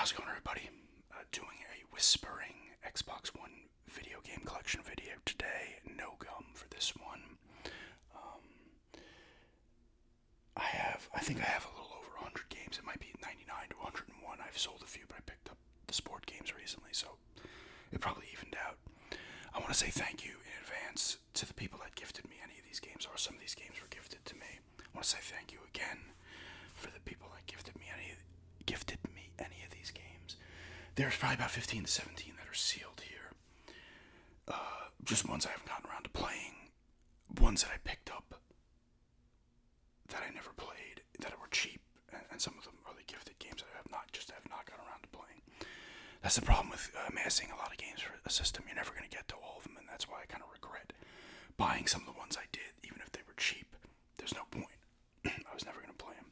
How's it going, everybody? Doing a whispering Xbox One video game collection video today. No gum for this one. I think I have a little over 100 games. It might be 99 to 101. I've sold a few, but I picked up the sport games recently, so it probably evened out. I want to say thank you in advance to the people that gifted me any of these games, or some of these games were gifted to me. I want to say thank you again for the people that gifted me any of these games. There's probably about 15 to 17 that are sealed here. Just ones I haven't gotten around to playing. Ones that I picked up that I never played, that were cheap, and some of them are the gifted games that I have not gotten around to playing. That's the problem with amassing a lot of games for a system. You're never going to get to all of them, and that's why I kind of regret buying some of the ones I did, even if they were cheap. There's no point. I was never going to play them.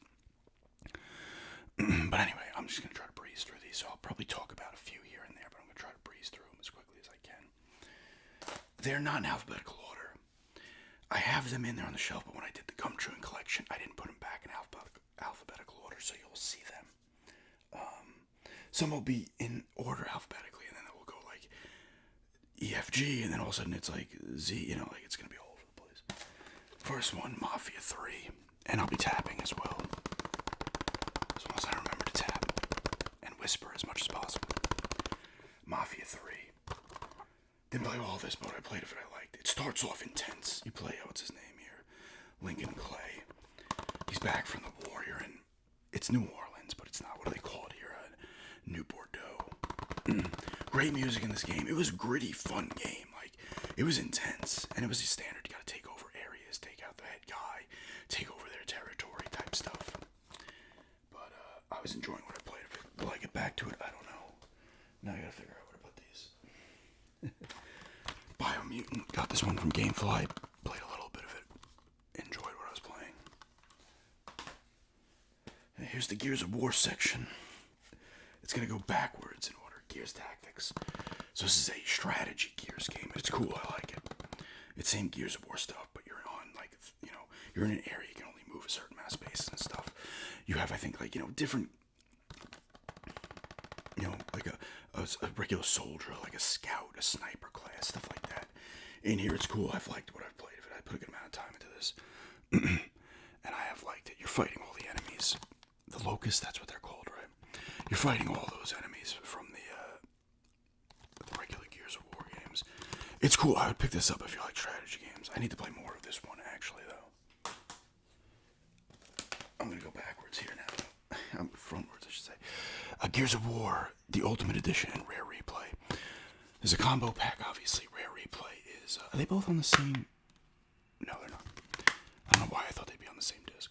But anyway, I'm just going to try to breeze through these, so I'll probably talk about a few here and there, but I'm going to try to breeze through them as quickly as I can. They're not in alphabetical order. I have them in there on the shelf, but when I did the gum chewing collection, I didn't put them back in alphabetical order, so you'll see them. Some will be in order alphabetically, and then it will go like EFG, and then all of a sudden it's like Z, like it's going to be all over the place. First one, Mafia 3, and I'll be tapping as well. As long as I remember to tap and whisper as much as possible. Mafia 3. Didn't play all this, but I played it if I liked it. It starts off intense. You play, what's his name here? Lincoln Clay. He's back from the war here, and it's New Orleans, but it's not. What do they call it here? New Bordeaux. Great music in this game. It was a gritty, fun game. Like, it was intense, and it was the standard. You gotta take over areas, take out the head guy, take over their territory type stuff. But I was enjoying what I played. Will I get back to it? I don't know. Now I gotta figure out where to put these. Biomutant. Got this one from Gamefly. Played a little bit of it. Enjoyed what I was playing. And here's the Gears of War section. It's going to go backwards in order. Gears Tactics. So this is a strategy Gears game. It's cool. I like it. It's same Gears of War stuff, but you're on, like, you're in an area. You can only move a certain amount of space and stuff. You have, I think, like, different, like a regular soldier, like a scout, a sniper class, stuff like that. In here, it's cool. I've liked what I've played of it. I put a good amount of time into this. And I have liked it. You're fighting all the enemies. The Locusts, that's what they're called, right? You're fighting all those enemies from the regular Gears of War games. It's cool. I would pick this up if you like strategy games. I need to play more of this one, actually, though. I'm going to go backwards here now. I'm frontwards, I should say. Gears of War, the Ultimate Edition, and Rare Replay. There's a combo pack, obviously. Rare Replay is... are they both on the same... No, they're not. I don't know why I thought they'd be on the same disc.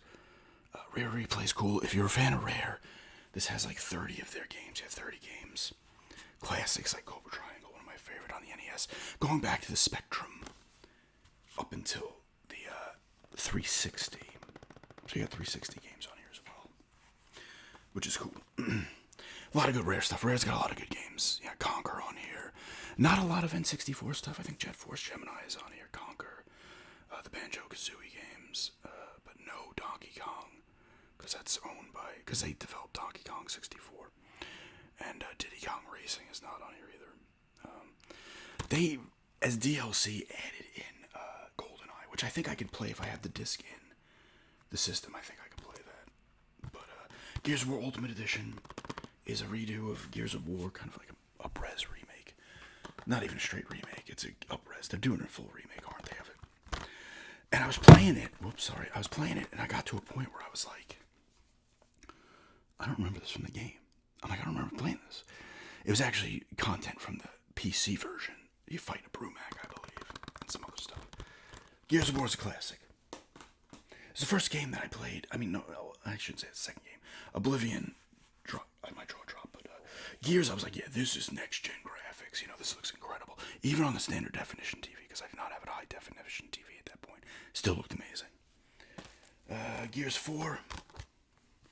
Rare Replay is cool. If you're a fan of Rare... This has like 30 of their games. You have 30 games. Classics like Cobra Triangle, one of my favorite on the NES. Going back to the Spectrum up until the 360. So you got 360 games on here as well. Which is cool. A lot of good Rare stuff. Rare's got a lot of good games. Yeah, Conquer on here. Not a lot of N64 stuff. I think Jet Force Gemini is on here. Conquer. The Banjo-Kazooie games. But no Donkey Kong. Because that's owned by... Because they developed Donkey Kong 64. And Diddy Kong Racing is not on here either. They, as DLC, added in GoldenEye, which I think I could play if I have the disc in the system. I think I could play that. But Gears of War Ultimate Edition is a redo of Gears of War, kind of like a up-res remake. Not even a straight remake. It's a up-res. They're doing a full remake, aren't they, of it? And I was playing it. I was playing it, and I got to a point where I was like... I don't remember this from the game. I'm like, I don't remember playing this. It was actually content from the PC version. You fight a Brumac, I believe, and some other stuff. Gears of War is a classic. It's the first game that I played. I mean, no, I shouldn't say it's the second game. Oblivion, my jaw dropped, but Gears, I was like, yeah, this is next-gen graphics. This looks incredible. Even on the standard definition TV, because I did not have a high-definition TV at that point. Still looked amazing. Gears 4...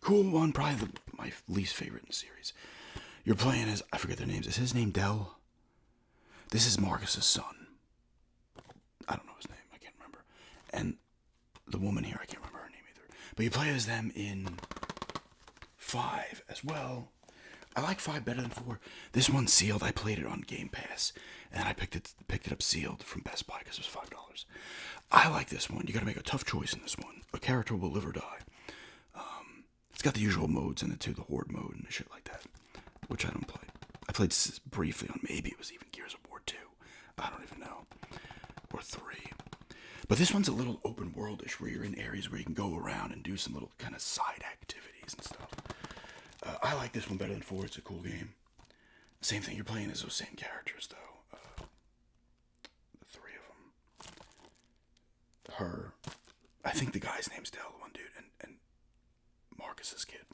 Cool one, probably my least favorite in the series. You're playing as, I forget their names. Is his name Del? This is Marcus's son. I don't know his name. I can't remember. And the woman here, I can't remember her name either. But you play as them in 5 as well. I like 5 better than 4. This one's sealed. I played it on Game Pass, and I picked it up sealed from Best Buy because it was $5. I like this one. You got to make a tough choice in this one. A character will live or die. It's got the usual modes in it too, the horde mode and shit like that, which I don't play. I played briefly on, maybe it was even Gears of War 2. I don't even know, or 3. But this one's a little open worldish, where you're in areas where you can go around and do some little kind of side activities and stuff. I like this one better than 4. It's a cool game. Same thing, you're playing as those same characters, though. The 3 of them. Her. I think the guy's name's Dell, the one dude, and Marcus's kid.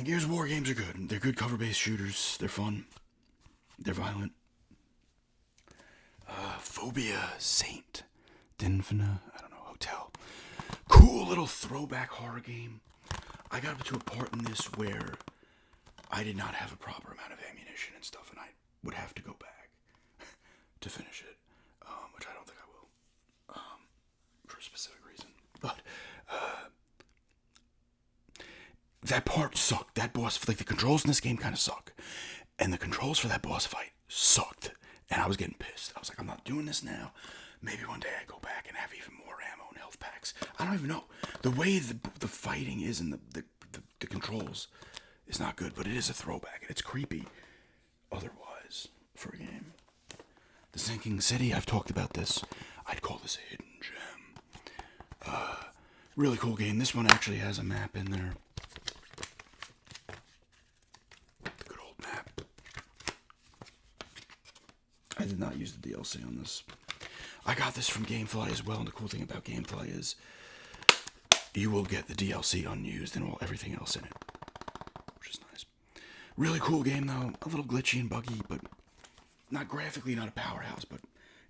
Gears of War games are good. They're good cover-based shooters. They're fun. They're violent. Phobia Saint. Dinfina. I don't know. Hotel. Cool little throwback horror game. I got up to a part in this where I did not have a proper amount of ammunition and stuff, and I would have to go back to finish it, which I don't think I will, for a specific reason. But that part sucked. That boss, like the controls in this game kind of suck, and the controls for that boss fight sucked, and I was getting pissed. I was like, I'm not doing this now. Maybe one day I go back and have even more ammo and health packs. I don't even know. The way the fighting is and the controls is not good, but it is a throwback, and it's creepy otherwise for a game. The Sinking City, I've talked about this. I'd call this a hidden gem. Really cool game. This one actually has a map in there. The good old map. I did not use the DLC on this. I got this from Gamefly as well, and the cool thing about Gamefly is you will get the DLC unused and everything else in it, which is nice. Really cool game, though. A little glitchy and buggy, but not graphically, not a powerhouse, but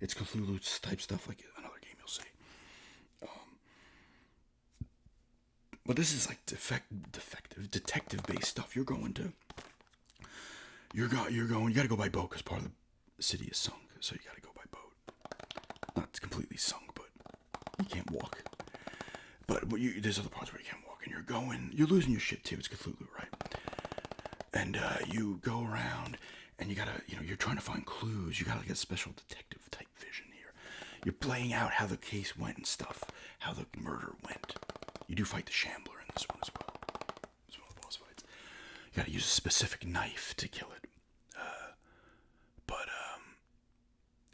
it's Cthulhu type stuff like another game you'll see. But this is like detective-based stuff. You gotta go by boat because part of the city is sunk, so you gotta go by boat. Not completely sunk, but you can't walk. But there's other parts where you can't walk, and you're losing your shit too. It's Cthulhu, right? And you go around, and you gotta, you're trying to find clues. You gotta get special detective type vision here. You're playing out how the case went and stuff, how the murder went. You do fight the Shambler in this one as well. It's one of the boss fights. You gotta use a specific knife to kill it. But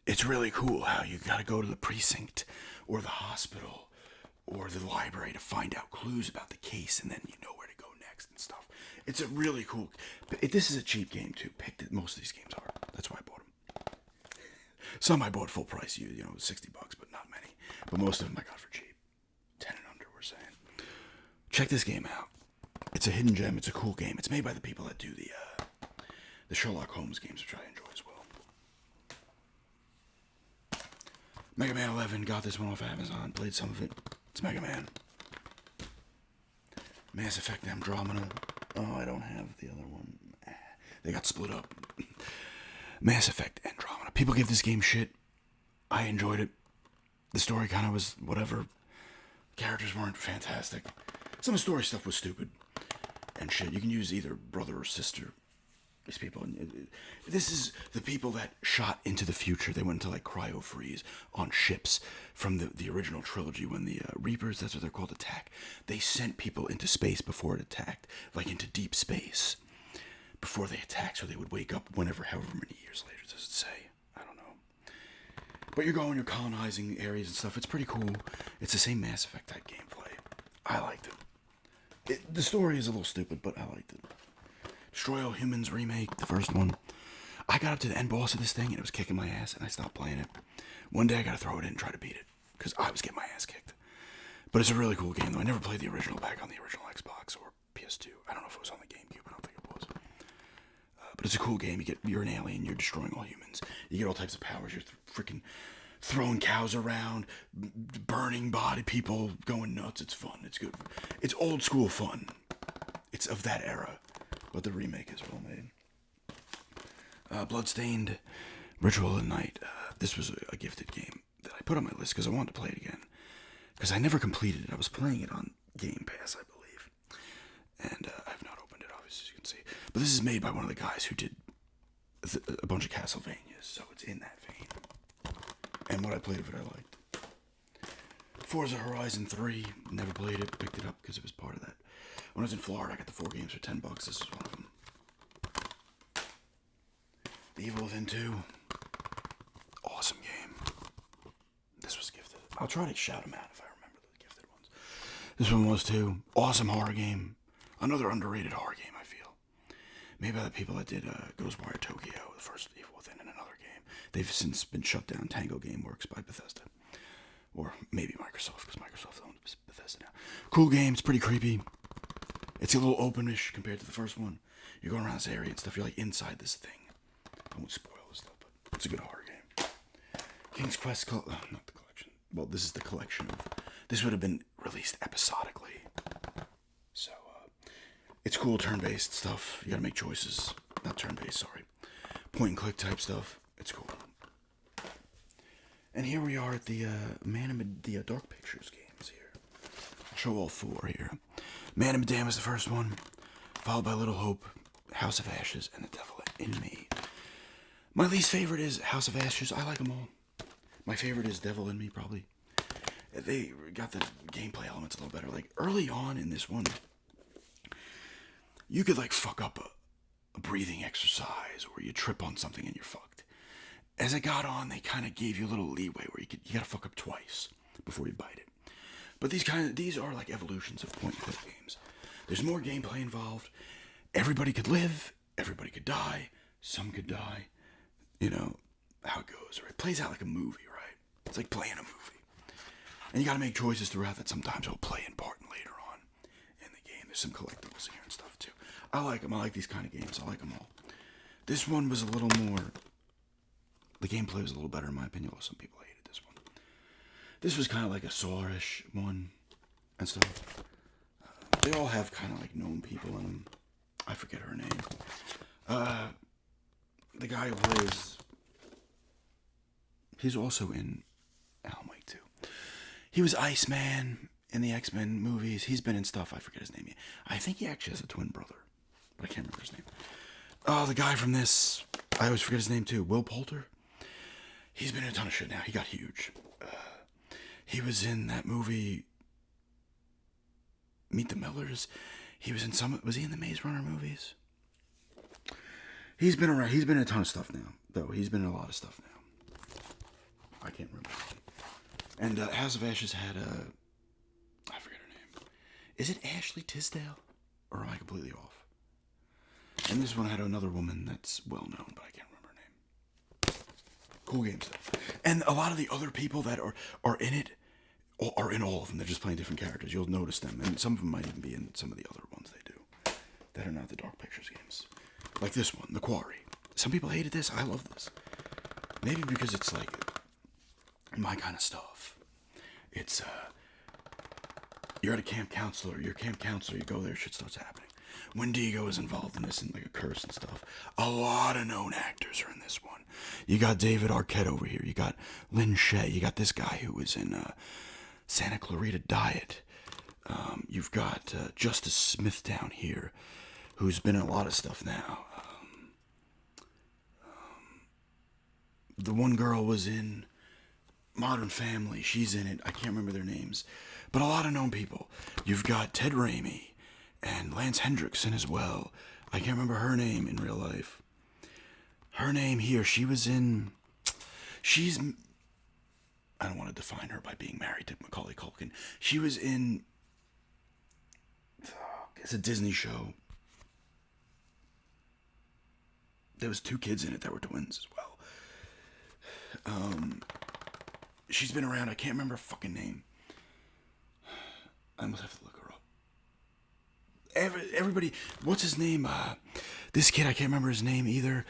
it's really cool how you gotta go to the precinct or the hospital or the library to find out clues about the case, and then you know where to go next and stuff. It's a really cool. This is a cheap game too. Most of these games are. That's why I bought them. Some I bought full price, $60, but not many. But most of them I got for cheap. 10 and under, we're saying. Check this game out. It's a hidden gem. It's a cool game. It's made by the people that do the Sherlock Holmes games, which I enjoy as well. Mega Man 11, got this one off Amazon. Played some of it. It's Mega Man. Mass Effect Andromeda. Oh, I don't have the other one. They got split up. Mass Effect Andromeda. People give this game shit. I enjoyed it. The story kind of was whatever. Characters weren't fantastic. Some of the story stuff was stupid and shit. You can use either brother or sister. These people. This is the people that shot into the future. They went into like cryo freeze on ships from the original trilogy when the Reapers, that's what they're called, attack. They sent people into space before it attacked, like into deep space before they attacked, so they would wake up however many years later does it say. I don't know. But you're colonizing areas and stuff. It's pretty cool. It's the same Mass Effect type gameplay. I liked it. The story is a little stupid, but I liked it. Destroy All Humans remake, the first one. I got up to the end boss of this thing, and it was kicking my ass, and I stopped playing it. One day I gotta throw it in and try to beat it, because I was getting my ass kicked. But it's a really cool game, though. I never played the original back on the original Xbox or PS2. I don't know if it was on the GameCube. I don't think it was. But it's a cool game. You're an alien. You're destroying all humans. You get all types of powers. You're freaking throwing cows around, burning body people, going nuts. It's fun. It's good. It's old school fun. It's of that era, but the remake is well made. Bloodstained Ritual of the Night. This was a gifted game that I put on my list because I wanted to play it again. Because I never completed it. I was playing it on Game Pass, I believe. And I have not opened it, obviously. But this is made by one of the guys who did a bunch of Castlevanias, so it's in that vein. And what I played of it, I liked. Forza Horizon 3, never played it, picked it up because it was part of that. When I was in Florida, I got the 4 games for $10. This is one of them. The Evil Within 2, awesome game. This was gifted. I'll try to shout them out if I remember the gifted ones. This one was too. Awesome horror game. Another underrated horror game, I feel. Made by the people that did Ghostwire Tokyo, the first Evil Within, and another game. They've since been shut down. Tango Gameworks by Bethesda. Or maybe Microsoft, because Microsoft owns Bethesda now. Cool game. It's pretty creepy. It's a little openish compared to the first one. You're going around this area and stuff. You're like inside this thing. I won't spoil this stuff, but it's a good horror game. King's Quest, not the collection. Well, this is the collection of. This would have been released episodically. So, it's cool turn-based stuff. You gotta make choices. Not turn-based, sorry. Point-and-click type stuff. It's cool. And here we are at the the Dark Pictures games here. I'll show all 4 here. Man and Madame is the first one, followed by Little Hope, House of Ashes, and The Devil in Me. My least favorite is House of Ashes. I like them all. My favorite is Devil in Me, probably. They got the gameplay elements a little better. Like, early on in this one, you could, like, fuck up a breathing exercise, or you trip on something and you're fucked. As it got on, they kind of gave you a little leeway where you gotta fuck up twice before you bite it. But these are like evolutions of point-and-click games. There's more gameplay involved. Everybody could live. Everybody could die. Some could die. You know how it goes. Right? It plays out like a movie, right? It's like playing a movie. And you gotta make choices throughout that sometimes will play in part later on in the game. There's some collectibles here and stuff too. I like them. I like these kind of games. I like them all. This one was a little more. The gameplay was a little better in my opinion. Although some people hated this one. This was kind of like a Saw-ish one and stuff. They all have kind of like known people in them. I forget her name. The guy who plays. He's also in Alan Wake 2. He was Iceman in the X-Men movies. He's been in stuff. I forget his name. I think he actually has a twin brother, but I can't remember his name. Oh, the guy from this. I always forget his name too. Will Poulter. He's been in a ton of shit now. He got huge. He was in that movie, Meet the Millers. He was in some. Was he in the Maze Runner movies? He's been around. He's been in a ton of stuff now, though. He's been in a lot of stuff now. I can't remember. And House of Ashes had I forget her name. Is it Ashley Tisdale? Or am I completely off? And this one had another woman that's well known, but I can't remember her name. Cool game stuff. And a lot of the other people that are in it are in all of them. They're just playing different characters. You'll notice them. And some of them might even be in some of the other ones they do that are not the Dark Pictures games. Like this one, The Quarry. Some people hated this. I love this. Maybe because it's like my kind of stuff. It's you're at a camp counselor. You're a camp counselor. You go there, shit starts happening. Wendigo is involved in this and like a curse and stuff. A lot of known actors are in this one. You got David Arquette over here. You got Lynn Shay. You got this guy who was in Santa Clarita Diet. You've got Justice Smith down here, who's been in a lot of stuff now. The one girl was in Modern Family. She's in it. I can't remember their names. But a lot of known people. You've got Ted Raimi and Lance Hendrickson as well. I can't remember her name in real life. Her name here, she was in... I don't want to define her by being married to Macaulay Culkin. She was in... It's a Disney show. There was 2 kids in it that were twins as well. She's been around. I can't remember her fucking name. I must have to look her up. Everybody, what's his name? This kid, I can't remember his name either.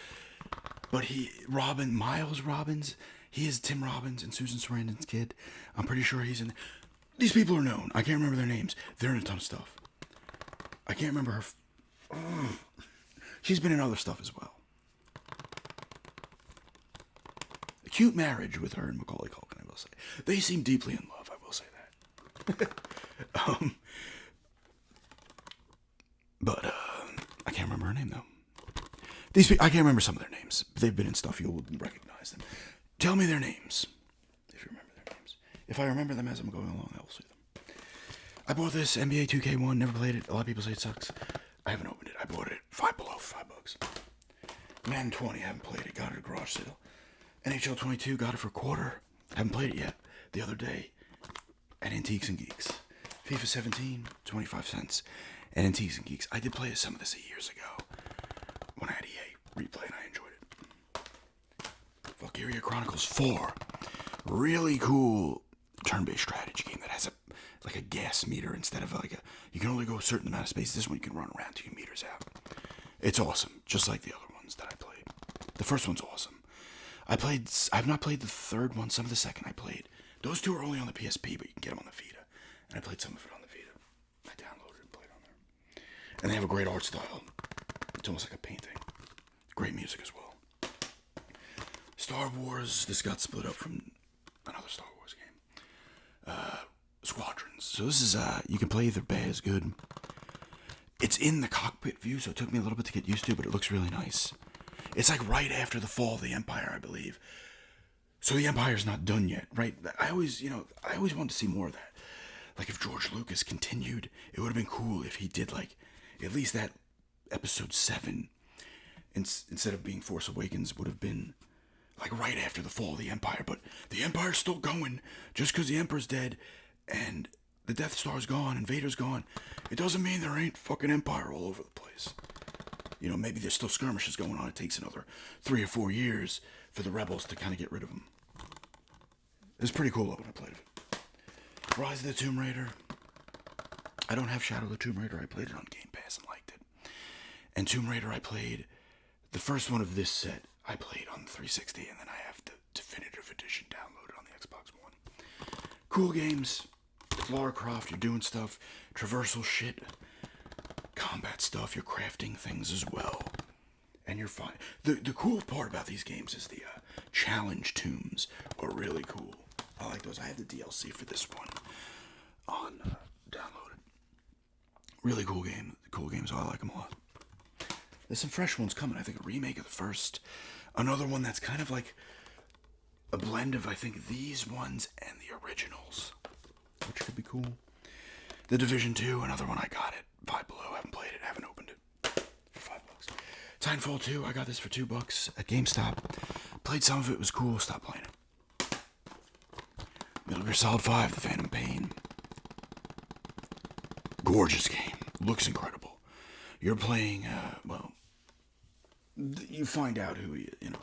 But Miles Robbins. He is Tim Robbins and Susan Sarandon's kid. I'm pretty sure he's in. These people are known. I can't remember their names. They're in a ton of stuff. I can't remember her. She's been in other stuff as well. A cute marriage with her and Macaulay Culkin, I will say. They seem deeply in love, I will say that. But I can't remember her name though. These people, I can't remember some of their names. They've been in stuff, you'll recognize them. Tell me their names, if you remember their names. If I remember them as I'm going along, I will see them. I bought this NBA 2K1, never played it. A lot of people say it sucks. I haven't opened it. I bought it at Five Below for $5. Madden 20, haven't played it. Got it at a garage sale. NHL 22, got it for a quarter. Haven't played it yet. The other day at Antiques and Geeks. FIFA 17, 25 cents at Antiques and Geeks. I did play some of this years ago when I had EA Replay and I enjoyed it. Valkyria Chronicles 4. Really cool turn-based strategy game that has a gas meter instead of you can only go a certain amount of space. This one you can run around 2 meters out. It's awesome, just like the other ones that I played. The first one's awesome. I've not played the third one, some of the second I played. Those two are only on the PSP, but you can get them on the Vita. And I played some of it on the Vita. I downloaded and played on there. And they have a great art style. It's almost like a painting. Great music as well. Star Wars, this got split up from another Star Wars game. Squadrons. So this is, you can play either bad as good. It's in the cockpit view, so it took me a little bit to get used to, but it looks really nice. It's like right after the fall of the Empire, I believe. So the Empire's not done yet, right? I always wanted to see more of that. Like if George Lucas continued, it would have been cool if he did at least that episode 7, instead of being Force Awakens, would have been right after the fall of the Empire. But the Empire's still going. Just because the Emperor's dead and the Death Star's gone and Vader's gone, it doesn't mean there ain't fucking Empire all over the place. Maybe there's still skirmishes going on. It takes another 3 or 4 years for the rebels to kind of get rid of them. It was pretty cool when I played it. Rise of the Tomb Raider. I don't have Shadow of the Tomb Raider. I played it on Game Pass and liked it. And Tomb Raider, I played the first one of this set. I played on the 360, and then I have the definitive edition downloaded on the Xbox One. Cool games. It's Lara Croft. You're doing stuff. Traversal shit. Combat stuff. You're crafting things as well. And you're fine. The cool part about these games is the challenge tombs are really cool. I like those. I have the DLC for this one on downloaded. Really cool game. Cool games. I like them a lot. There's some fresh ones coming. I think a remake of the first. Another one that's kind of like a blend of, I think, these ones and the originals, which could be cool. The Division 2, another one I got it. Five Below. Haven't played it. Haven't opened it. For $5. Titanfall 2. I got this for $2 at GameStop. Played some of it. Was cool. Stopped playing it. Metal Gear Solid 5. The Phantom Pain. Gorgeous game. Looks incredible. You're playing, you find out who he is,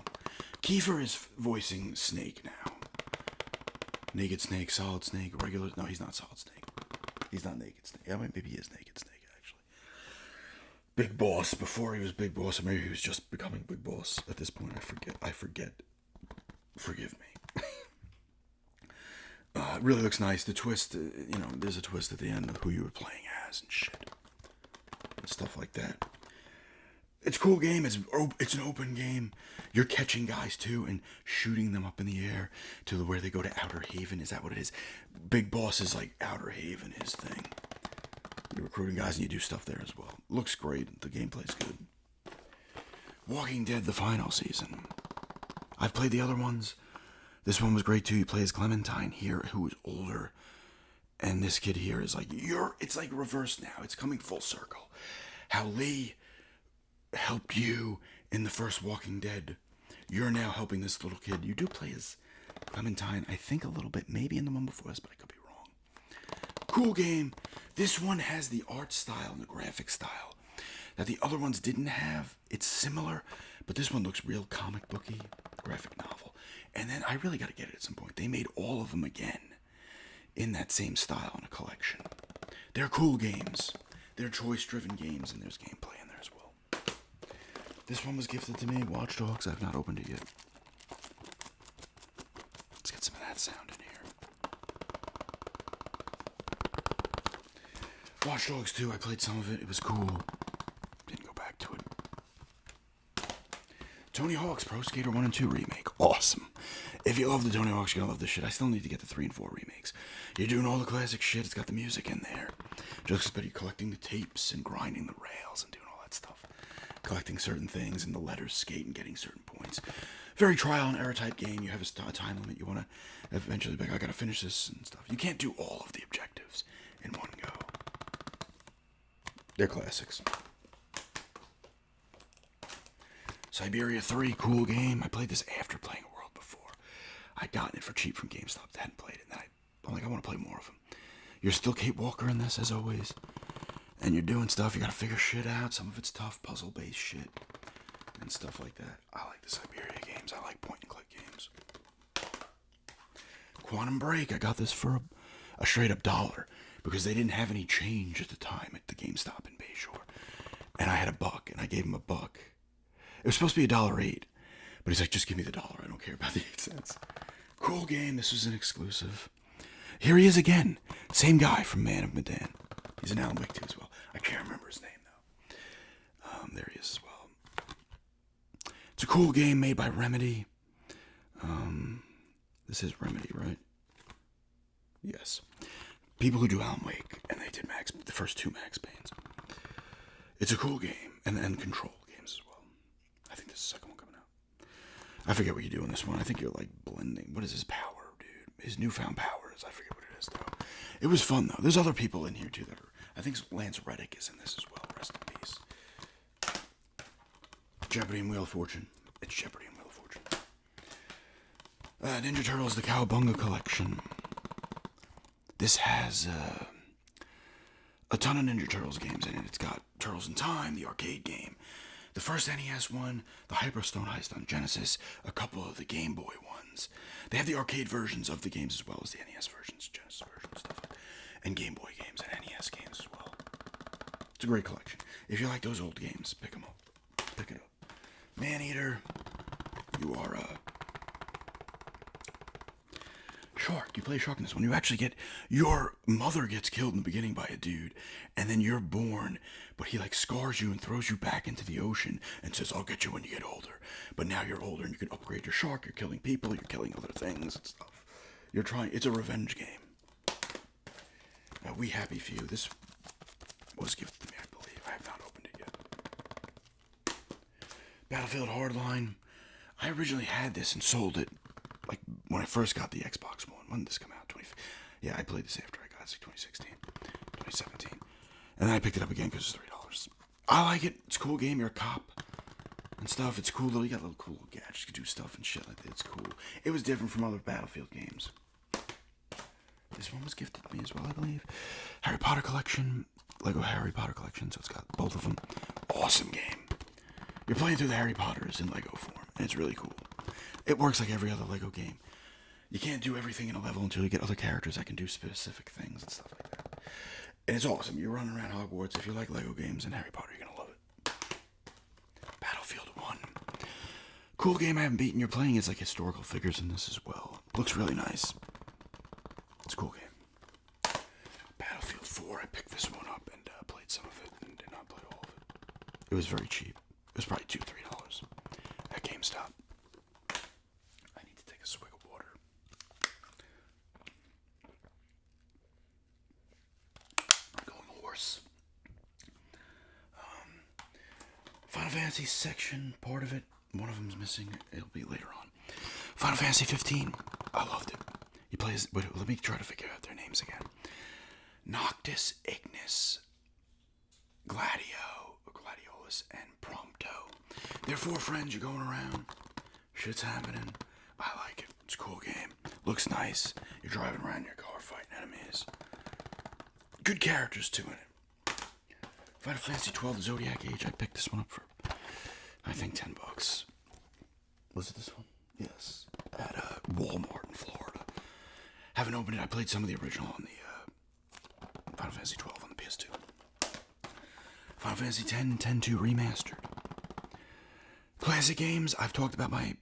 Kiefer is voicing Snake now. Naked Snake, Solid Snake, regular... No, he's not Solid Snake. He's not Naked Snake. Yeah, maybe he is Naked Snake, actually. Big Boss. Before he was Big Boss, or maybe he was just becoming Big Boss. At this point, I forget. Forgive me. It really looks nice. The twist, there's a twist at the end of who you were playing as and shit. And stuff like that. It's a cool game. It's an open game. You're catching guys too and shooting them up in the air to where they go to Outer Haven. Is that what it is? Big Boss is like Outer Haven, his thing. You're recruiting guys and you do stuff there as well. Looks great. The gameplay's good. Walking Dead, the final season. I've played the other ones. This one was great too. You play as Clementine here, who is older. And this kid here is like, it's like reversed now. It's coming full circle. How Lee helped you in the first Walking Dead. You're now helping this little kid. You do play as Clementine, I think a little bit, maybe in the one before this, but I could be wrong. Cool game. This one has the art style and the graphic style that the other ones didn't have. It's similar, but this one looks real comic booky, graphic novel. And then I really got to get it at some point. They made all of them again in that same style in a collection. They're cool games. They're choice-driven games, and there's gameplay in there as well. This one was gifted to me, Watch Dogs. I've not opened it yet. Let's get some of that sound in here. Watch Dogs 2, I played some of it. It was cool. Didn't go back to it. Tony Hawk's Pro Skater 1 and 2 remake. Awesome. If you love the Tony Hawk's, you're going to love this shit. I still need to get the 3 and 4 remakes. You're doing all the classic shit. It's got the music in there. Just but you're collecting the tapes and grinding the rails and doing all that stuff. collecting certain things and the letters skate and getting certain points. Very trial and error type game. You have a time limit. You want to eventually be like, I got to finish this and stuff. You can't do all of the objectives in one go. They're classics. Siberia 3, cool game. I played this after playing a World before. I'd gotten it for cheap from GameStop. I hadn't played it, and then I'm like, I want to play more of them. You're still Kate Walker in this, as always. And you're doing stuff. You got to figure shit out. Some of it's tough, puzzle-based shit. And stuff like that. I like the Siberia games. I like point-and-click games. Quantum Break. I got this for a straight-up $1 because they didn't have any change at the time at the GameStop in Bayshore. And I had $1, and I gave him $1. It was supposed to be $1.08, but he's like, just give me the $1. I don't care about the 8 cents. Cool game. This was an exclusive. Here he is again. Same guy from Man of Medan. He's in Alan Wake 2 as well. I can't remember his name, though. There he is as well. It's a cool game made by Remedy. This is Remedy, right? Yes. People who do Alan Wake, and they did the first 2 Max Paynes. It's a cool game, and Control games as well. I think this is the second one coming out. I forget what you do in this one. I think you're like blending. What is his power, dude? His newfound powers. I forget what it is, though. It was fun, though. There's other people in here, too, that are... I think Lance Reddick is in this as well. Rest in peace. Jeopardy and Wheel of Fortune. It's Jeopardy and Wheel of Fortune. Ninja Turtles, the Cowabunga Collection. This has a ton of Ninja Turtles games in it. It's got Turtles in Time, the arcade game, the first NES one, the Hyperstone Heist on Genesis, a couple of the Game Boy ones. They have the arcade versions of the games as well as the NES versions, Genesis versions, stuff like that, and Game Boy games and NES games as well. It's a great collection. If you like those old games, pick them up. Pick it up. Maneater, you are a shark. You play a shark in this one. You actually get, your mother gets killed in the beginning by a dude, and then you're born, but he like scars you and throws you back into the ocean and says, I'll get you when you get older. But now you're older and you can upgrade your shark. You're killing people. You're killing other things and stuff. You're trying. It's a revenge game. We Happy Few. This was gifted to me, I believe. I have not opened it yet. Battlefield Hardline. I originally had this and sold it like when I first got the Xbox One. When did this come out? Yeah, I played this after I got it, 2016, 2017. And then I picked it up again because it was $3. I like it. It's a cool game. You're a cop and stuff. It's cool. You got little cool gadgets. You can do stuff and shit like that. It's cool. It was different from other Battlefield games. This one was gifted to me as well, I believe. Harry Potter Collection. Lego Harry Potter Collection. So it's got both of them. Awesome game. You're playing through the Harry Potters in Lego form. And it's really cool. It works like every other Lego game. You can't do everything in a level until you get other characters that can do specific things and stuff like that. And it's awesome. You're running around Hogwarts. If you like Lego games and Harry Potter, you're going to love it. Battlefield 1. Cool game I haven't beaten. You're playing as like historical figures in this as well. Looks really nice. It's a cool game. Battlefield 4. I picked this one up and played some of it and did not play all of it. It was very cheap. It was probably $2-3 at GameStop. I need to take a swig of water. I'm going hoarse. Final Fantasy section, part of it. One of them's missing. It'll be later on. Final Fantasy 15. I loved it. You play as... Wait, let me try to figure out their names again. Noctis, Ignis, Gladiolus, and Prompto. They're 4 friends. You're going around. Shit's happening. I like it. It's a cool game. Looks nice. You're driving around in your car fighting enemies. Good characters, too, in it. Final Fantasy 12, the Zodiac Age. I picked this one up for, I think, $10. Was it this one? Yes. At Walmart in Florida. Haven't opened it. I played some of the original on the Final Fantasy 12 on the PS2. Final Fantasy 10 and 10-2 remastered. Classic games. I've talked about my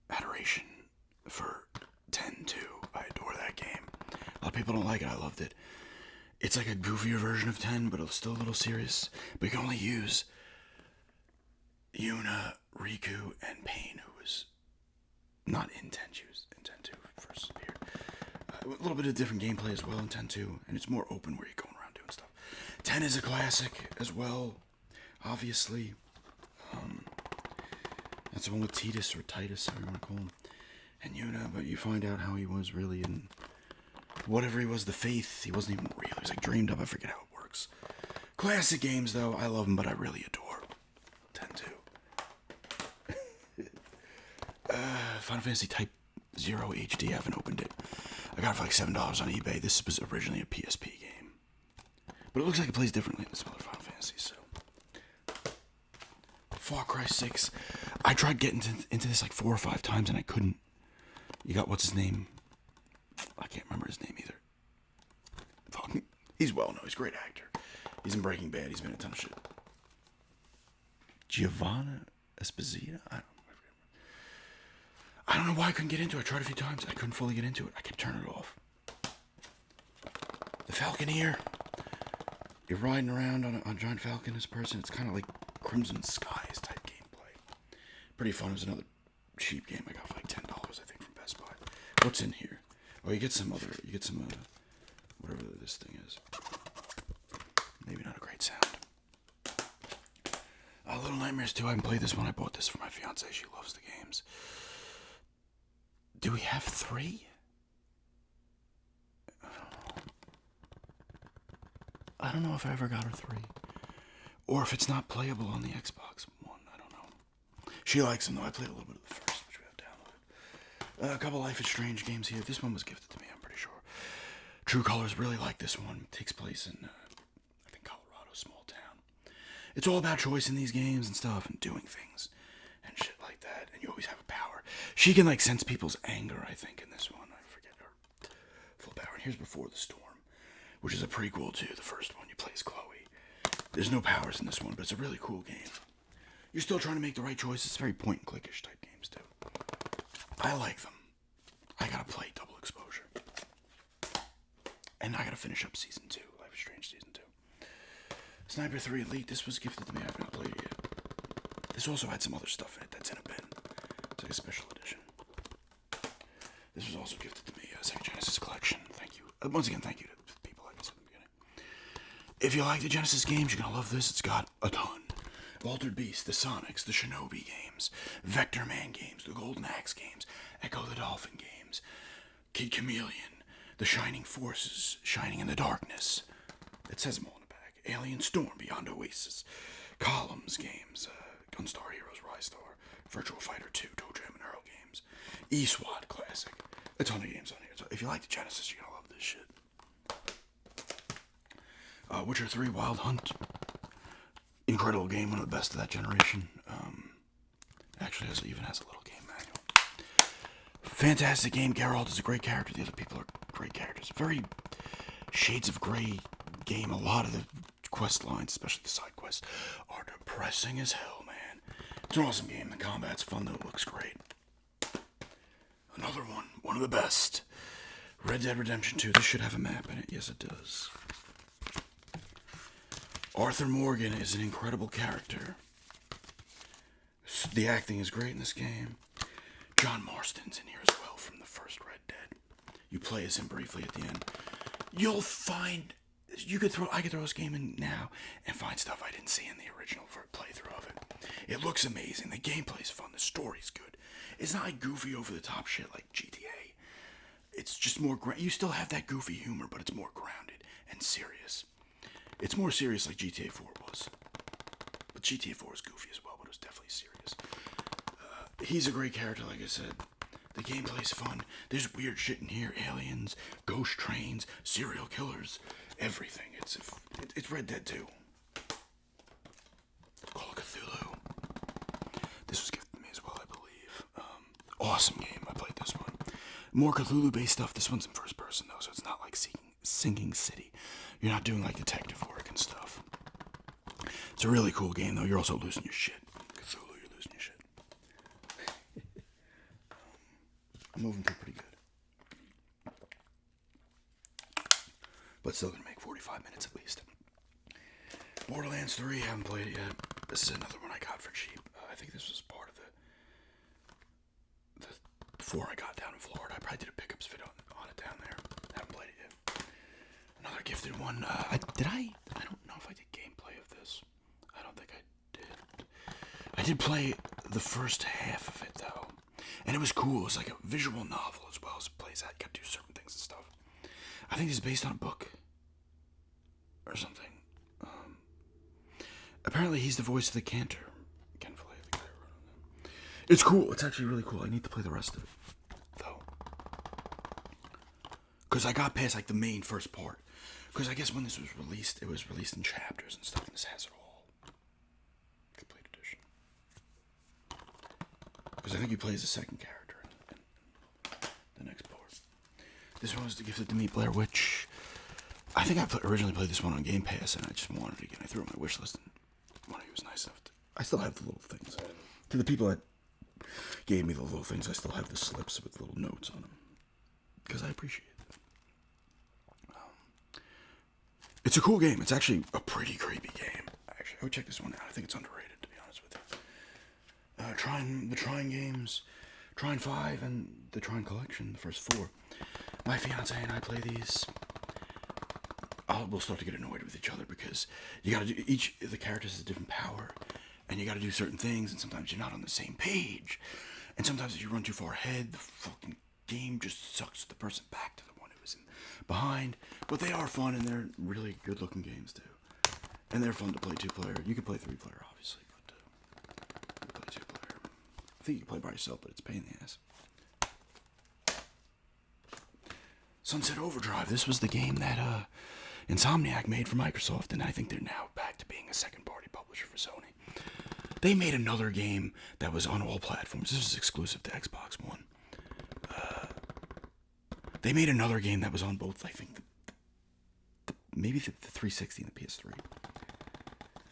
adoration for 10-2. I adore that game. A lot of people don't like it. I loved it. It's like a goofier version of 10, but it's still a little serious. But you can only use Yuna, Riku, and Pain, who was not in 10-2. In 10-2 first appeared. A little bit of different gameplay as well in 10-2, and it's more open where you're going around doing stuff. 10 is a classic as well, obviously. That's the one with Titus or Titus, however you want to call him. And but you find out how he was really in whatever he was, the faith. He wasn't even real. He was like dreamed up. I forget how it works. Classic games, though. I love them, but I really adore 10-2. Final Fantasy Type 0 HD. I haven't opened it. I got it for like $7 on eBay. This was originally a PSP game. But it looks like it plays differently than some other Final Fantasies, so. Far Cry 6. I tried getting into this like 4 or 5 times and I couldn't. You got, what's his name? I can't remember his name either. Fuck. He's well known. He's a great actor. He's in Breaking Bad. He's been in a ton of shit. Giovanna Esposito? I don't know why I couldn't get into it. I tried a few times. I couldn't fully get into it. I kept turning it off. The Falconeer. You're riding around on a giant falcon as a person. It's kind of like Crimson Skies type gameplay. Pretty fun. It was another cheap game I got for like $10, I think, from Best Buy. What's in here? Oh, you get some whatever this thing is. Maybe not a great sound. Little Nightmares 2. I haven't played this one. I bought this for my fiance. She loves the games. Do we have 3? I don't know if I ever got her 3. Or if it's not playable on the Xbox One. I don't know. She likes them, though. I played a little bit of the first, which we have downloaded. A couple Life is Strange games here. This one was gifted to me, I'm pretty sure. True Colors really like this one. It takes place in, I think, Colorado, small town. It's all about choice in these games and stuff and doing things and shit like that. And you always have a power. She can, like, sense people's anger, I think, in this one. I forget her full power. And here's Before the Storm, which is a prequel to the first one. You play as Chloe. There's no powers in this one, but it's a really cool game. You're still trying to make the right choices. It's very point-and-click-ish type games, too. I like them. I gotta play Double Exposure. And I gotta finish up Season 2, Life is Strange Season 2. Sniper 3 Elite, this was gifted to me. I haven't played it yet. This also had some other stuff in it that's in a bin. It's like a special edition. This was also gifted to me, Sega Genesis Collection. Thank you. Once again, thank you to the people like I said in the beginning. If you like the Genesis games, you're gonna love this. It's got a ton. Altered Beast, the Sonics, the Shinobi games, Vector Man games, the Golden Axe games, Echo the Dolphin games, Kid Chameleon, the Shining Forces, Shining in the Darkness. It says them all in the back. Alien Storm, Beyond Oasis, Columns games, Gunstar Heroes, Rise Star, Virtual Fighter 2, Toe Jam and Earl games, E-SWAT Classic. A ton of games on here. So if you like the Genesis, you're gonna love this shit. Witcher 3 Wild Hunt. Incredible game, one of the best of that generation. Actually, even has a little game manual. Fantastic game. Geralt is a great character. The other people are great characters. Very shades of gray game. A lot of the quest lines, especially the side quests, are depressing as hell, man. It's an awesome game. The combat's fun, though. It looks great. Another one of the best. Red Dead Redemption 2. This should have a map in it. Yes, it does. Arthur Morgan is an incredible character. The acting is great in this game. John Marston's in here as well from the first Red Dead. You play as him briefly at the end. You'll find... I could throw this game in now and find stuff I didn't see in the original playthrough of it. It looks amazing. The gameplay's fun. The story's good. It's not like goofy over-the-top shit like GTA. It's just more... You still have that goofy humor, but it's more grounded and serious. It's more serious like GTA 4 was. But GTA 4 was goofy as well, but it was definitely serious. He's a great character, like I said. The gameplay's fun. There's weird shit in here. Aliens, ghost trains, serial killers, everything. It's Red Dead 2. Call of Cthulhu. This was gifted to me as well, I believe. Awesome game. I played this one. More Cthulhu-based stuff. This one's in first person, though, so it's not like Sinking City. You're not doing like detective work and stuff. It's a really cool game, though. You're also losing your shit. Cthulhu, you're losing your shit. I'm moving through pretty good. But still gonna make 45 minutes at least. Borderlands 3, haven't played it yet. This is another one I got for cheap. I think this was part of the 4 I got down in Florida. I probably did a pickups video on it down there. Haven't played it yet. Another gifted one. I don't know if I did gameplay of this. I don't think I did. I did play the first half of it though, and it was cool. It was like a visual novel as well as it plays out. You got to do certain things and stuff. I think it's based on a book or something. Apparently, he's the voice of the Cantor. Ken Foley, the guy who wrote on that. It's cool. It's actually really cool. I need to play the rest of it though, because I got past like the main first part. Because I guess when this was released, it was released in chapters and stuff, and this has it all. Complete edition. Because I think he plays the second character in the next part. This one was gifted to me, Blair Witch. I think I originally played this one on Game Pass, and I just wanted it again. I threw it on my wish list, and one of you was nice enough to... I still have the little things. To the people that gave me the little things, I still have the slips with little notes on them. Because I appreciate it. It's a cool game. It's actually a pretty creepy game. Actually, I would check this one out. I think it's underrated, to be honest with you. The Trine games, Trine 5 and the Trine Collection, the first 4. My fiance and I play these. We'll start to get annoyed with each other because you gotta do, each of the characters has a different power, and you gotta do certain things, and sometimes you're not on the same page. And sometimes if you run too far ahead, the fucking game just sucks the person back to the one who was behind. But they are fun, and they're really good-looking games too. And they're fun to play 2-player. You can play 3-player, obviously, but you can play 2-player. I think you can play by yourself, but it's a pain in the ass. Sunset Overdrive. This was the game that Insomniac made for Microsoft, and I think they're now back to being a second-party publisher for Sony. They made another game that was on all platforms. This was exclusive to Xbox One. They made another game that was on both, I think, maybe the 360 and the PS3.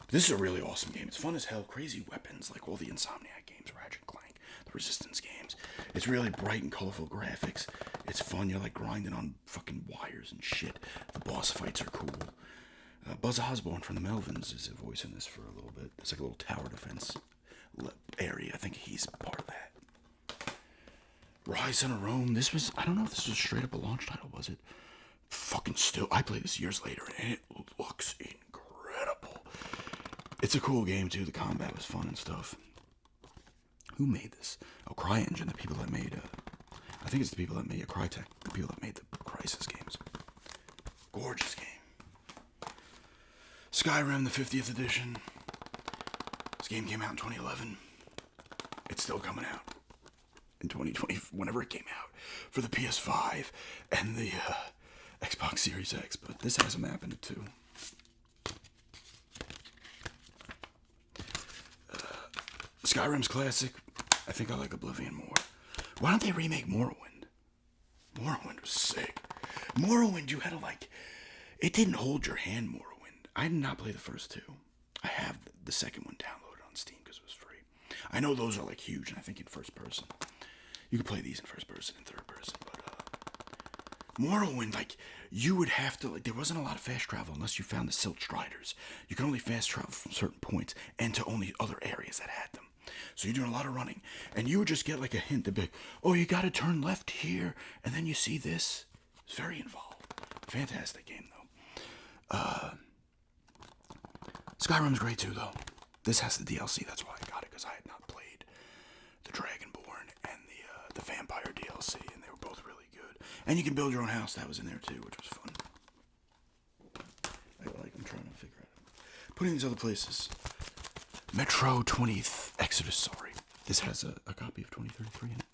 This is a really awesome game. It's fun as hell. Crazy weapons, like all the Insomniac games, Ratchet & Clank, the Resistance games. It's really bright and colorful graphics. It's fun. You're like grinding on fucking wires and shit. The boss fights are cool. Buzz Osborne from the Melvins is a voice in this for a little bit. It's like a little tower defense area. I think he's part of that. Rise Son of Rome. This was, I don't know if this was straight up a launch title, was it? Fucking still, I played this years later, and it looks incredible. It's a cool game, too. The combat was fun and stuff. Who made this? Oh, CryEngine, the people that made, I think it's the people that made Crytek, the people that made the Crysis games. Gorgeous game. Skyrim, the 50th edition. This game came out in 2011. It's still coming out in 2020, whenever it came out, for the PS5 and the Xbox Series X, but this has a map in it too. Skyrim's classic. I think I like Oblivion more. Why don't they remake Morrowind? Morrowind was sick. Morrowind, you had to like... It didn't hold your hand, Morrowind. I did not play the first two. I have the second one downloaded on Steam because it was free. I know those are like huge, and I think in first person. You could play these in first person and third person, but Morrowind, like, you would have to, like, there wasn't a lot of fast travel unless you found the Silt Striders. You could only fast travel from certain points and to only other areas that had them. So you're doing a lot of running, and you would just get like a hint to be like, oh, you gotta turn left here, and then you see this. It's very involved. Fantastic game, though. Skyrim's great, too, though. This has the DLC, that's why I got it, because I had not played the Dragonborn and the Vampire DLC, and they were both really good. And you can build your own house, that was in there, too, which was fun. I'm trying to figure out. Putting these other places. Metro 20th Exodus, sorry. This has a copy of 2033 in it.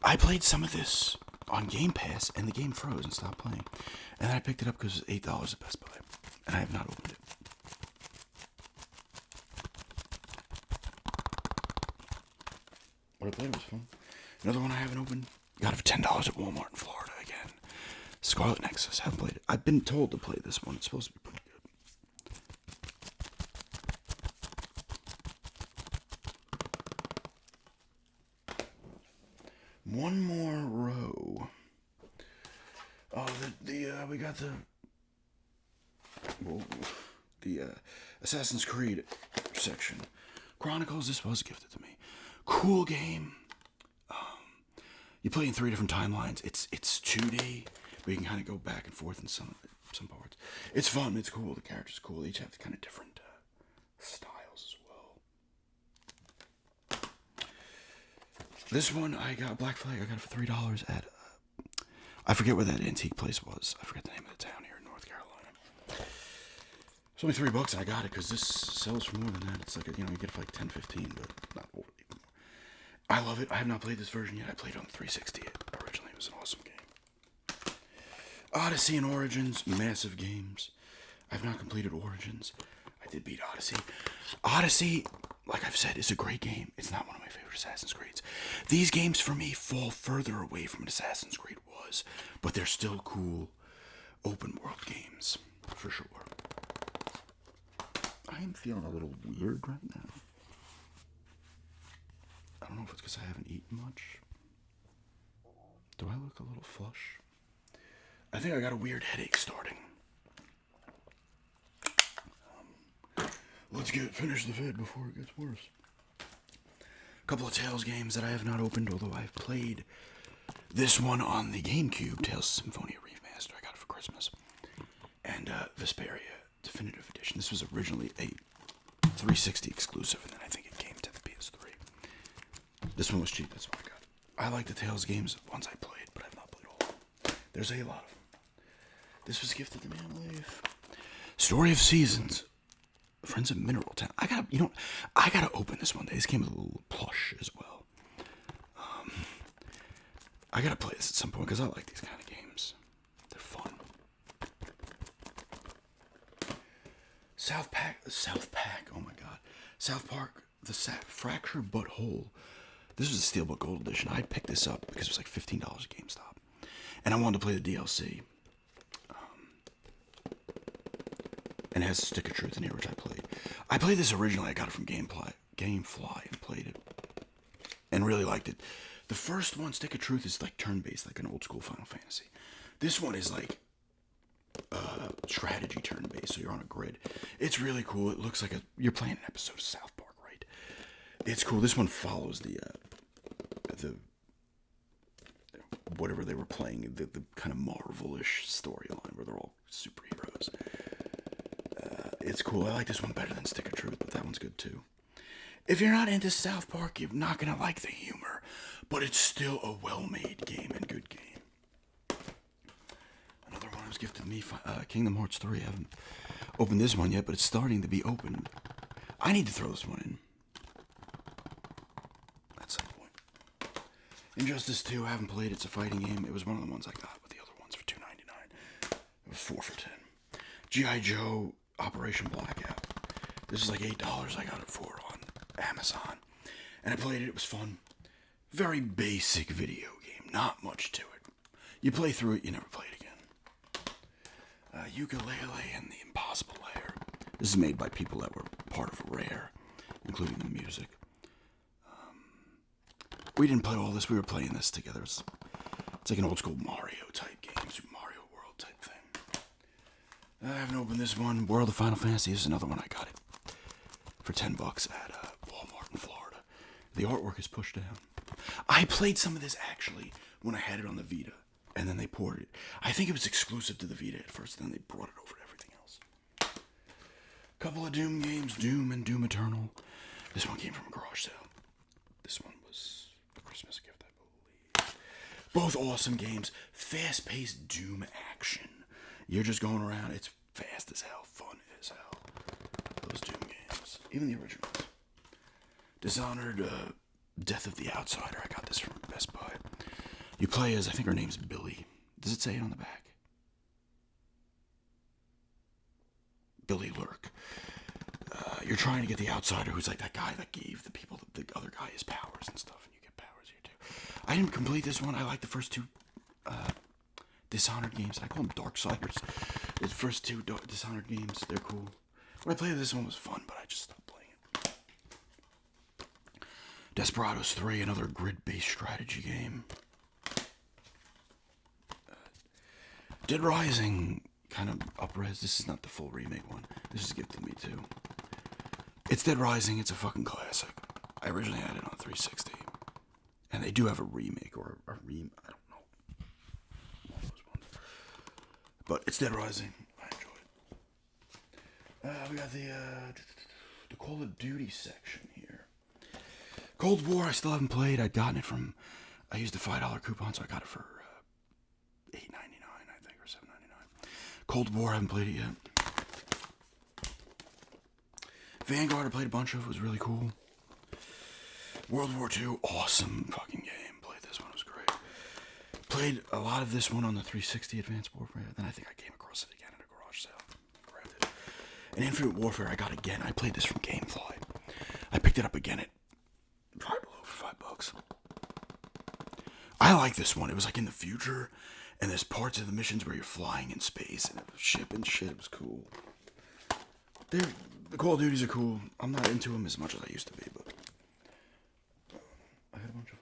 I played some of this on Game Pass, and the game froze and stopped playing. And then I picked it up because it was $8 at Best Buy. And I have not opened it. What I played was fun. Another one I haven't opened. Got it for $10 at Walmart in Florida again. Scarlet Nexus. Haven't played it. I've been told to play this one. It's supposed to be pretty good. One more row. Oh, we got the Assassin's Creed section. Chronicles. This was gifted to me. Cool game. You play in 3 different timelines. It's 2D, but you can kind of go back and forth in some parts. It's fun. It's cool. The characters are cool. They each have kind of different styles as well. This one I got Black Flag. I got it for $3 at. I forget where that antique place was. I forget the name of the town here in North Carolina. It's only $3 and I got it because this sells for more than that. It's like, you get it for like 10, 15, but not over even more. I love it. I have not played this version yet. I played it on 360 originally. It was an awesome game. Odyssey and Origins, massive games. I've not completed Origins. I did beat Odyssey. Odyssey, like I've said, is a great game. It's not one of my favorite Assassin's Creeds. These games for me fall further away from what Assassin's Creed was, but they're still cool open world games, for sure. I am feeling a little weird right now. I don't know if it's because I haven't eaten much. Do I look a little flush? I think I got a weird headache starting. Let's finish the vid before it gets worse. A couple of Tales games that I have not opened, although I've played this one on the GameCube, Tales Symphonia Remaster. I got it for Christmas. And Vesperia Definitive Edition. This was originally a 360 exclusive, and then I think it came to the PS3. This one was cheap, that's why I got it. I like the Tales games, ones I played, but I've not played all of them. There's a lot of them. This was gifted to me on leave. Story of Seasons. Friends of Mineral Town. I gotta open this one day. This came with a little plush as well. I gotta play this at some point because I like these kind of games. They're fun. South Park. Oh my god. South Park. The Fracture But Whole. This was a Steelbook Gold Edition. I picked this up because it was like $15 at GameStop, and I wanted to play the DLC. And it has Stick of Truth in here, which I played. I played this originally. I got it from Gamefly and played it. And really liked it. The first one, Stick of Truth, is like turn-based, like an old school Final Fantasy. This one is like strategy turn-based, so you're on a grid. It's really cool. It looks like you're playing an episode of South Park, right? It's cool. This one follows the whatever they were playing, the kind of Marvel-ish storyline where they're all superheroes. It's cool. I like this one better than Stick of Truth, but that one's good too. If you're not into South Park, you're not going to like the humor, but it's still a well-made game and good game. Another one was gifted to me, Kingdom Hearts 3. I haven't opened this one yet, but it's starting to be opened. I need to throw this one in at some point. Injustice 2, I haven't played. It's a fighting game. It was one of the ones I got with the other ones for $2.99. It was 4 for $10. G.I. Joe Operation Blackout. This is like $8 I got it for on Amazon. And I played it. It was fun. Very basic video game. Not much to it. You play through it, you never play it again. Ukulele and the Impossible Lair. This is made by people that were part of Rare, including the music. We didn't play all this. We were playing this together. It's like an old school Mario type game. Super Mario World type thing. I haven't opened this one. World of Final Fantasy. This is another one. I got it for $10 at Walmart in Florida. The artwork is pushed down. I played some of this actually when I had it on the Vita, and then they ported it. I think it was exclusive to the Vita at first, and then they brought it over to everything else. Couple of Doom games, Doom and Doom Eternal. This one came from a garage sale. This one was a Christmas gift, I believe. Both awesome games. Fast-paced Doom action. You're just going around. It's fast as hell, fun as hell. Those Doom games. Even the originals. Dishonored, Death of the Outsider. I got this from Best Buy. You play as, I think her name's Billy. Does it say it on the back? Billy Lurk. You're trying to get the outsider, who's like that guy that gave the people, the other guy, his powers and stuff, and you get powers here too. I didn't complete this one. I like the first two Dishonored games. I call them Darksiders. The first two Dishonored games, they're cool. When I played this one, was fun, but I just stopped playing it. Desperados 3, another grid-based strategy game. Dead Rising, kind of up-res. This is not the full remake one. This is gifted me too. It's Dead Rising. It's a fucking classic. I originally had it on 360, and they do have a remake or I don't know. One of those ones. But it's Dead Rising. I enjoy it. We got the Call of Duty section here. Cold War, I still haven't played. I'd gotten it from, I used a $5 coupon, so I got it for $8.99, I think, or $7.99. Cold War, I haven't played it yet. Vanguard, I played a bunch of. It was really cool. World War II, awesome fucking game. Played this one, it was great. Played a lot of this one on the 360 Advanced Warfare. Then I think I came across it again at a garage sale. Grabbed it. And Infinite Warfare, I got again. I played this from GameFly. I picked it up again at Five Below for $5. I like this one. It was like in the future, and there's parts of the missions where you're flying in space and a ship and shit. It was cool. The Call of Duties are cool. I'm not into them as much as I used to be, but I had a bunch of.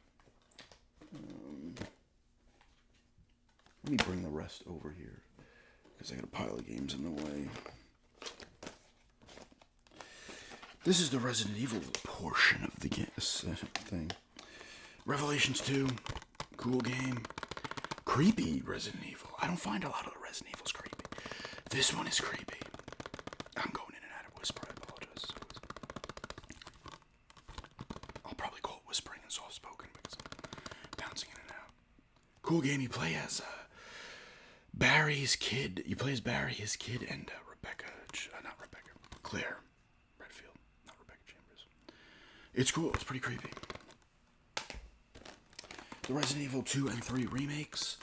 Let me bring the rest over here because I got a pile of games in the way. This is the Resident Evil portion of the thing. Revelations 2, cool game. Creepy Resident Evil. I don't find a lot of the Resident Evils creepy. This one is creepy. I'm going in and out of whisper. I apologize. I'll probably call it whispering and soft spoken because I'm bouncing in and out. Cool game. You play as Barry's kid. You play as Barry, his kid, and Claire Redfield, not Rebecca Chambers. It's cool. It's pretty creepy. The Resident Evil 2 and 3 remakes.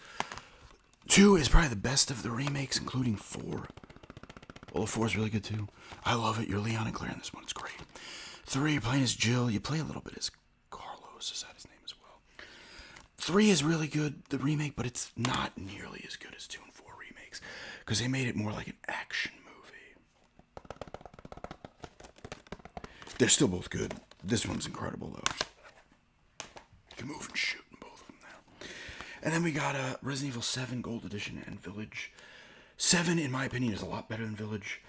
2 is probably the best of the remakes, including 4. Well, 4 is really good too. I love it. You're Leon and Claire in this one. It's great. 3, you're playing as Jill. You play a little bit as Carlos. Is that his name as well? 3 is really good, the remake, but it's not nearly as good as 2 and 4 remakes because they made it more like an action movie. They're still both good. This one's incredible though. You can move and shoot in both of them now. And then we got Resident Evil 7 Gold Edition and Village. 7, in my opinion, is a lot better than Village.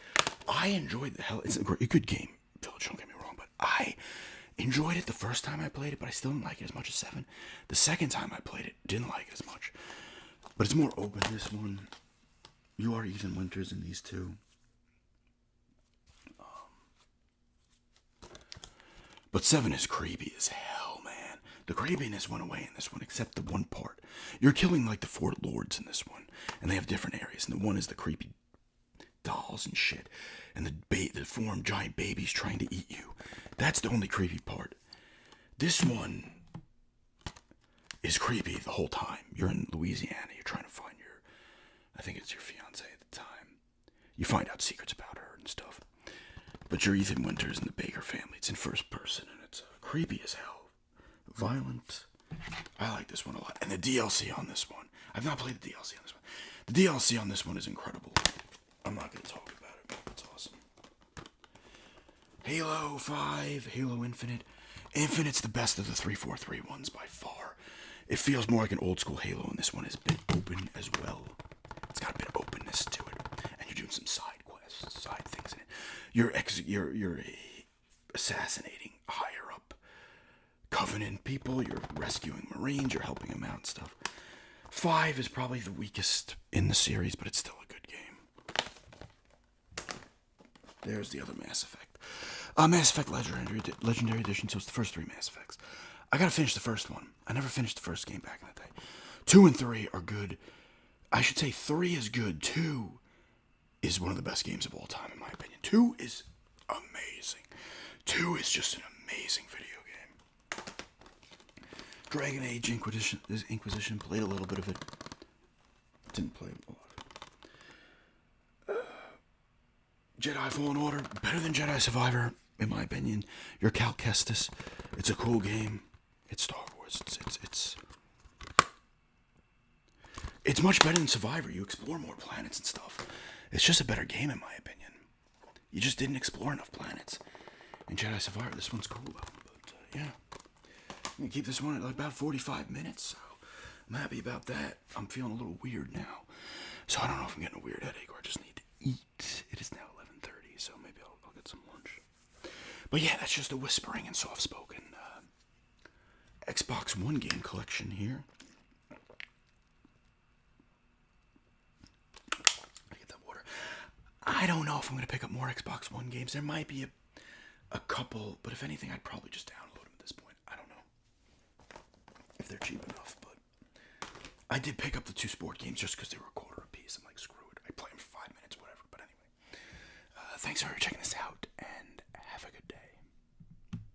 I enjoyed the hell. It's a good game, Village, don't get me wrong, but I enjoyed it the first time I played it, but I still didn't like it as much as 7. The second time I played it, didn't like it as much. But it's more open, this one. You are Ethan Winters in these two. But 7 is creepy as hell, man. The creepiness went away in this one, except the one part. You're killing like the 4 lords in this one, and they have different areas. And the one is the creepy dolls and shit, and the deformed giant babies trying to eat you. That's the only creepy part. This one is creepy the whole time. You're in Louisiana. You're trying to find I think it's your fiance at the time. You find out secrets about her and stuff. But you're Ethan Winters and the Baker family. It's in first person, and it's creepy as hell. Violent. I like this one a lot. And the DLC on this one. I've not played the DLC on this one. The DLC on this one is incredible. I'm not going to talk about it, but it's awesome. Halo 5, Halo Infinite. Infinite's the best of the 343 ones by far. It feels more like an old school Halo, and this one is a bit open as well. It's got a bit of openness to it, and you're doing some side quests, side things in it. You're assassinating higher up Covenant people. You're rescuing Marines. You're helping them out and stuff. 5 is probably the weakest in the series, but it's still a good game. There's the other Mass Effect. Mass Effect Legendary Edition, so it's the first 3 Mass Effects. I gotta finish the first one. I never finished the first game back in the day. 2 and 3 are good. I should say 3 is good. 2 is one of the best games of all time, in my opinion. 2 is amazing. 2 is just an amazing video game. Dragon Age Inquisition, played a little bit of it. Didn't play a lot of it. Jedi Fallen Order, better than Jedi Survivor, in my opinion. You're Cal Kestis. It's a cool game. It's Star Wars. It's much better than Survivor. You explore more planets and stuff. It's just a better game, in my opinion. You just didn't explore enough planets. In Jedi Survivor, this one's cool, but yeah. I'm going to keep this one at like about 45 minutes, so I'm happy about that. I'm feeling a little weird now. So I don't know if I'm getting a weird headache or I just need to eat. It is now 11:30, so maybe I'll get some lunch. But yeah, that's just a whispering and soft-spoken Xbox One game collection here. I don't know if I'm going to pick up more Xbox One games. There might be a couple, but if anything, I'd probably just download them at this point. I don't I did pick up the 2 sport games just because they were a quarter a piece. I'm like, screw it. I play them for 5 minutes, whatever. But anyway, thanks for checking this out.